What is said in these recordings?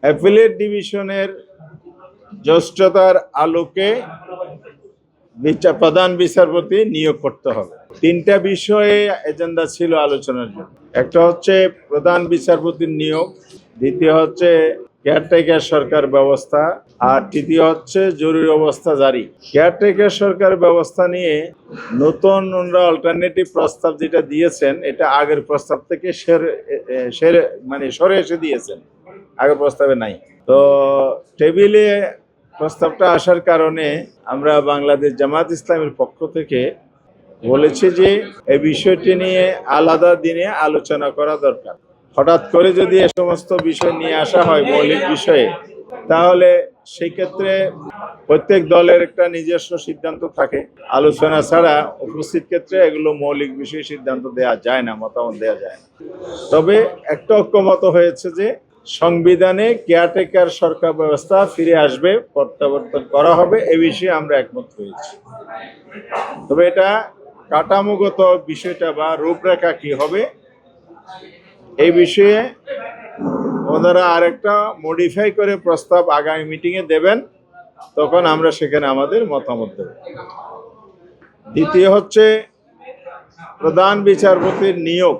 Appellate ডিভিশনের জ্যেষ্ঠতার আলোকে প্রধান বিচারপতি নিয়োগ করতে হবে। তিনটা বিষয়ে এজেন্ডা ছিল আলোচনার জন্য। একটা হচ্ছে প্রধান বিচারপতির নিয়োগ, দ্বিতীয় হচ্ছে কেয়ারটেকার সরকার ব্যবস্থা, আর তৃতীয় হচ্ছে জরুরি অবস্থা জারি। কেয়ারটেকার সরকার ব্যবস্থা নিয়ে নতুন অল্টারনেটিভ প্রস্তাব যেটা দিয়েছেন, এটা আগের প্রস্তাব থেকে সরে এসে দিয়েছেন, আগের প্রস্তাবে নাই। তো টেবিলে প্রস্তাবটা আসার কারণে আমরা বাংলাদেশ জামাত ইসলামের পক্ষ থেকে বলেছি যে এই বিষয়টি নিয়ে আলাদা দিনে আলোচনা করা দরকার। হঠাৎ করে যদি এ সমস্ত বিষয় নিয়ে আসা হয় মৌলিক বিষয়ে, তাহলে সেই ক্ষেত্রে প্রত্যেক দলের একটা নিজস্ব সিদ্ধান্ত থাকে। আলোচনা ছাড়া উপস্থিত ক্ষেত্রে এগুলো মৌলিক বিষয়ে সিদ্ধান্ত দেওয়া যায় না, মতামত দেওয়া যায় না। তবে একটা ঐক্যমত হয়েছে যে সংবিধানে কেয়ারটেকার সরকার ব্যবস্থা ফিরে আসবে, প্রত্যাবর্তন করা হবে, এ বিষয়ে আমরা একমত হয়েছি। তবে এটা কাঠামোগত বিষয়টা বা রূপরেখা কি হবে এই বিষয়ে ওনারা আরেকটা মডিফাই করে প্রস্তাব আগামী মিটিংয়ে দেবেন, তখন আমরা সেখানে আমাদের মতামত দেব। দ্বিতীয় হচ্ছে প্রধান বিচারপতির নিয়োগ।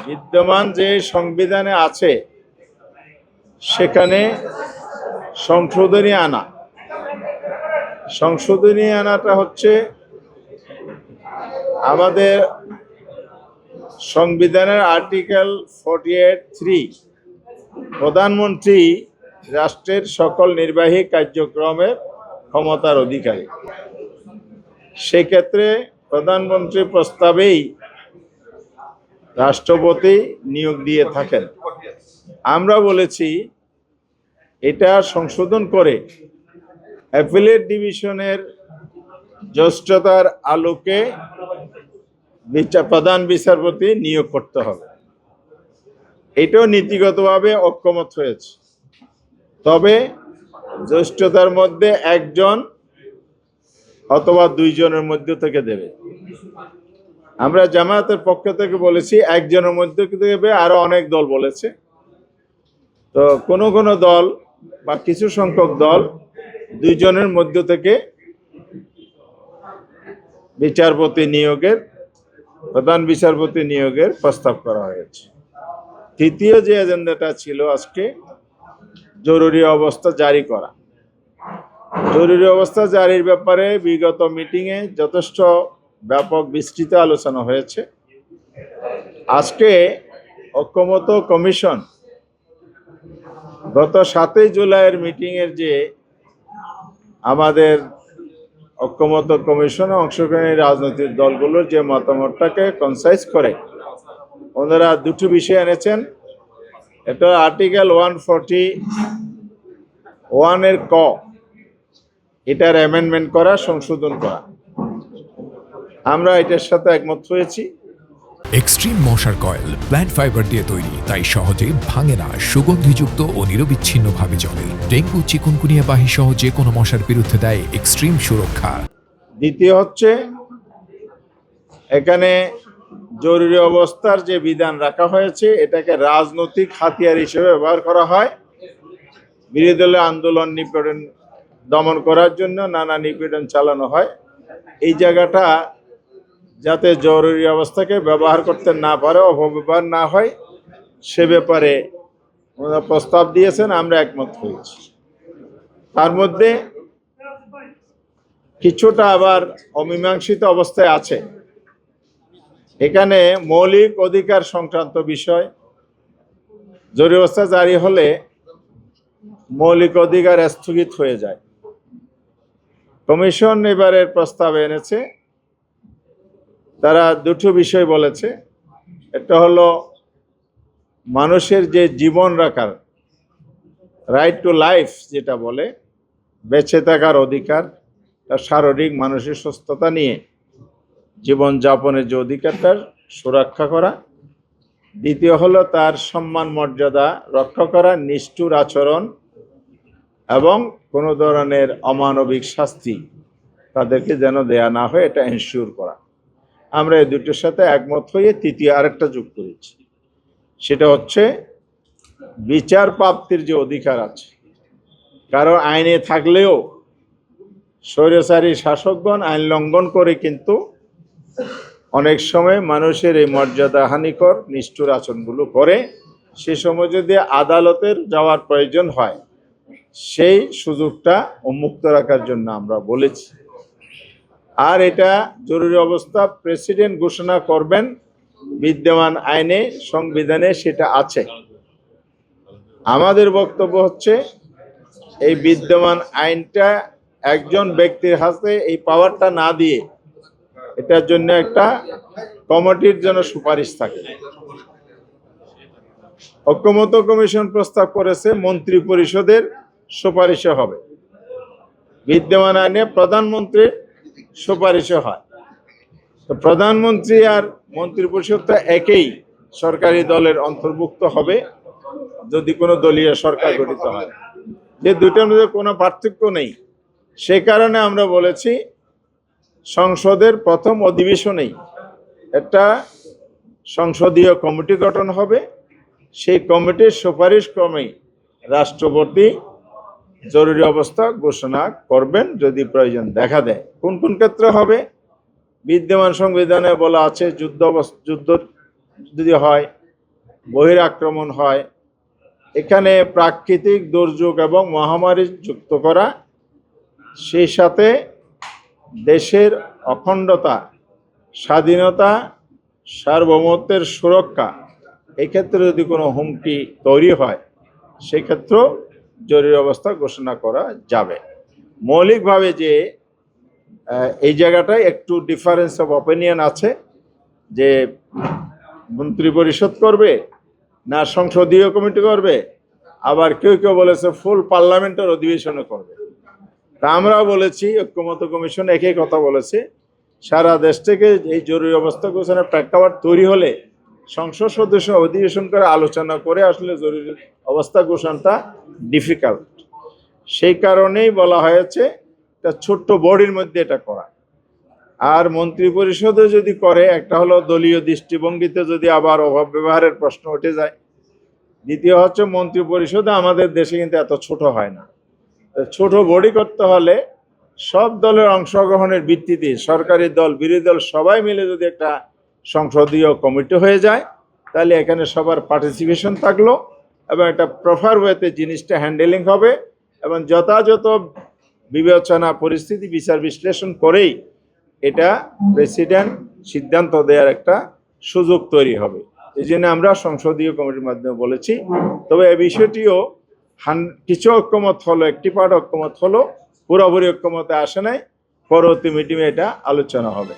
বিদ্যমান যে সংবিধানে আছে সেখানে সংশোধনী আনাটা হচ্ছে আমাদের সংবিধানের আর্টিকেল 48(3) প্রধানমন্ত্রী রাষ্ট্রের সকল নির্বাহী কার্যক্রমের ক্ষমতার অধিকারী। সেক্ষেত্রে প্রধানমন্ত্রী প্রস্তাবেই রাষ্ট্রপতি নিয়োগ দিয়ে থাকেন। আমরা বলেছি এটা সংশোধন করে অ্যাপিলেট ডিভিশনের জ্যেষ্ঠতার আলোকে প্রধান বিচারপতি নিয়োগ করতে হবে। এটাও নীতিগতভাবে ঐক্যমত হয়েছে। তবে জ্যেষ্ঠতার মধ্যে একজন অথবা দুইজনের মধ্যে থেকে দেবে। আমরা জামায়াতের পক্ষ থেকে বলেছি একজনের মধ্যে দেবে, আরো অনেক দল বলেছে। তো কোনো কোনো দল বা কিছু সংখ্যক দল দুইজনের মধ্য থেকে প্রধান বিচারপতি নিয়োগের প্রস্তাব করা হয়েছে। তৃতীয় যে এজেন্ডাটা ছিল আজকে জরুরি অবস্থা জারি করা। জরুরি অবস্থা জারির ব্যাপারে বিগত মিটিংয়ে যথেষ্ট ব্যাপক বিস্তৃত আলোচনা হয়েছে। আজকে ঐক্যমত কমিশন গত 7 জুলাইয়ের মিটিংয়ের যে আমাদের ঐক্যমত কমিশনে অংশগ্রহণী রাজনৈতিক দলগুলোর যে মতামতটাকে কনসাইজ করে ওনারা দুটো বিষয় এনেছেন। এটা আর্টিকেল 141 ক, এটার অ্যামেন্ডমেন্ট করা, সংশোধন করা। আমরা এটার সাথে একমত হয়েছি। এক্সট্রিম মশার কয়েল প্ল্যান্ট ফাইবার দিয়ে তৈরি, তাই সহজে ভাঙে না, সুগন্ধিযুক্ত ও নিরবিচ্ছিন্নভাবে জ্বলে। ডেঙ্গু, চিকুনগুনিয়া বাহি সহ যে কোনো মশার বিরুদ্ধে দেয় এক্সট্রিম সুরক্ষা। দ্বিতীয় হচ্ছে এখানে জরুরি অবস্থার যে বিধান রাখা হয়েছে এটাকে রাজনৈতিক হাতিয়ার হিসেবে ব্যবহার করা হয়। বিরোধী দলের আন্দোলন নিপীড়ন দমন করার জন্য নানা নিপীড়ন চালানো হয়। এই জায়গাটা যাতে জরুরি অবস্থাকে ব্যবহার করতে না পারে, অপব্যবহার না হয়, সে ব্যাপারে ওনারা প্রস্তাব দিয়েছেন, আমরা একমত হয়েছি। তার মধ্যে কিছুটা আবার অমীমাংসিত অবস্থায় আছে। এখানে মৌলিক অধিকার সংক্রান্ত বিষয়, জরুরি অবস্থা জারি হলে মৌলিক অধিকার স্থগিত হয়ে যায়। কমিশন এবারের প্রস্তাবে এনেছে, তারা দুটো বিষয় বলেছে। একটা হলো মানুষের যে জীবন রাখার রাইট টু লাইফ, যেটা বলে বেঁচে থাকার অধিকার, তার শারীরিক মানসিক সুস্থতা নিয়ে জীবনযাপনের যে অধিকারটার সুরক্ষা করা। দ্বিতীয় হলো তার সম্মান মর্যাদা রক্ষা করা, নিষ্ঠুর আচরণ এবং কোনো ধরনের অমানবিক শাস্তি তাদেরকে যেন দেয়া না হয়, এটা এনশিওর করা। আমরা এই দুটোর সাথে একমত হয়ে তৃতীয় আরেকটা যোগ করেছি, সেটা হচ্ছে বিচার প্রাপ্তির যে অধিকার আছে, কারণ আইনে থাকলেও স্বৈরাচারী শাসকগণ আইন লঙ্ঘন করে কিন্তু অনেক সময় মানুষের এই মর্যাদা হানিকর নিষ্ঠুর আচরণগুলো করে। সে সময় যদি আদালতের যাওয়ার প্রয়োজন হয়, সেই সুযোগটা উন্মুক্ত রাখার জন্য আমরা বলেছি। আর এটা জরুরি অবস্থা প্রেসিডেন্ট ঘোষণা করবেন, বিদ্যমান আইনে সংবিধানে সেটা আছে। আমাদের বক্তব্য হচ্ছে এই বিদ্যমান আইনটা একজন ব্যক্তির হাতে এই পাওয়ারটা না দিয়ে এটার জন্য একটা কমিটির জন্য সুপারিশ থাকে। ঐকমত্য কমিশন প্রস্তাব করেছে মন্ত্রী পরিষদের সুপারিশে হবে, বিদ্যমান আইনে প্রধানমন্ত্রীর সুপারিশে হয়। তো প্রধানমন্ত্রী আর মন্ত্রী পরিষদ তো একই সরকারি দলের অন্তর্ভুক্ত হবে যদি কোনো দলীয় সরকার গঠিত হয়, যে দুটোর মধ্যে কোনো পার্থক্য নেই। সে কারণে আমরা বলেছি সংসদের প্রথম অধিবেশনেই একটা সংসদীয় কমিটি গঠন হবে, সেই কমিটির সুপারিশ ক্রমেই রাষ্ট্রপতি জরুরি অবস্থা ঘোষণা করবেন যদি প্রয়োজন দেখা দেয়। কোন কোন ক্ষেত্রে হবে? বিদ্যমান সংবিধানে বলা আছে যুদ্ধ যদি হয়, বহিরাক্রমণ হয়, এখানে প্রাকৃতিক দুর্যোগ এবং মহামারী যুক্ত করা, সেই সাথে দেশের অখণ্ডতা, স্বাধীনতা, সার্বভৌমত্বের সুরক্ষা, এক্ষেত্রে যদি কোনো হুমকি তৈরি হয় সেক্ষেত্রেও জরুরি অবস্থা ঘোষণা করা যাবে। মৌলিকভাবে যে এই জায়গাটায় একটু ডিফারেন্স অফ অপিনিয়ন আছে যে মন্ত্রী পরিষদ করবে না সংসদীয় কমিটি করবে, আবার কেউ কেউ বলেছে ফুল পার্লামেন্টের অধিবেশনে করবে। তা আমরাও বলেছি, ঐকমত্য কমিশন একই কথা বলেছে, সারা দেশ থেকে এই জরুরি অবস্থা ঘোষণার প্রেক্ষাপট তৈরি হলে সংসদ সদস্য অধিবেশন করে আলোচনা করে আসলে জরুরি অবস্থা ঘোষণাটা ডিফিকাল্ট। সেই কারণেই বলা হয়েছে একটা ছোট্ট বডির মধ্যে এটা করা। আর মন্ত্রী পরিষদে যদি করে, একটা হলো দলীয় দৃষ্টিভঙ্গিতে যদি আবার অভাব ব্যবহারের প্রশ্ন উঠে যায়, দ্বিতীয় হচ্ছে মন্ত্রী পরিষদে আমাদের দেশে কিন্তু এত ছোট হয় না। ছোট বডি করতে হলে সব দলের অংশগ্রহণের ভিত্তিতে সরকারি দল বিরোধী দল সবাই মিলে যদি একটা সংসদীয় কমিটি হয়ে যায়, তাহলে এখানে সবার পার্টিসিপেশন থাকলো এবং একটা প্রপার ওয়েতে জিনিসটা হ্যান্ডেলিং হবে এবং যথাযথ বিবেচনা পরিস্থিতি বিচার বিশ্লেষণ করেই এটা প্রেসিডেন্ট সিদ্ধান্ত দেওয়ার একটা সুযোগ তৈরি হবে। এই জন্য আমরা সংসদীয় কমিটির মাধ্যমে বলেছি। তবে এই বিষয়টিও কিছু ঐক্যমত হলো, একটি পার্ট ঐক্যমত হলো, পুরোপুরি ঐক্যমতে আসে নাই। পরবর্তী মিটিংয়ে এটা আলোচনা হবে।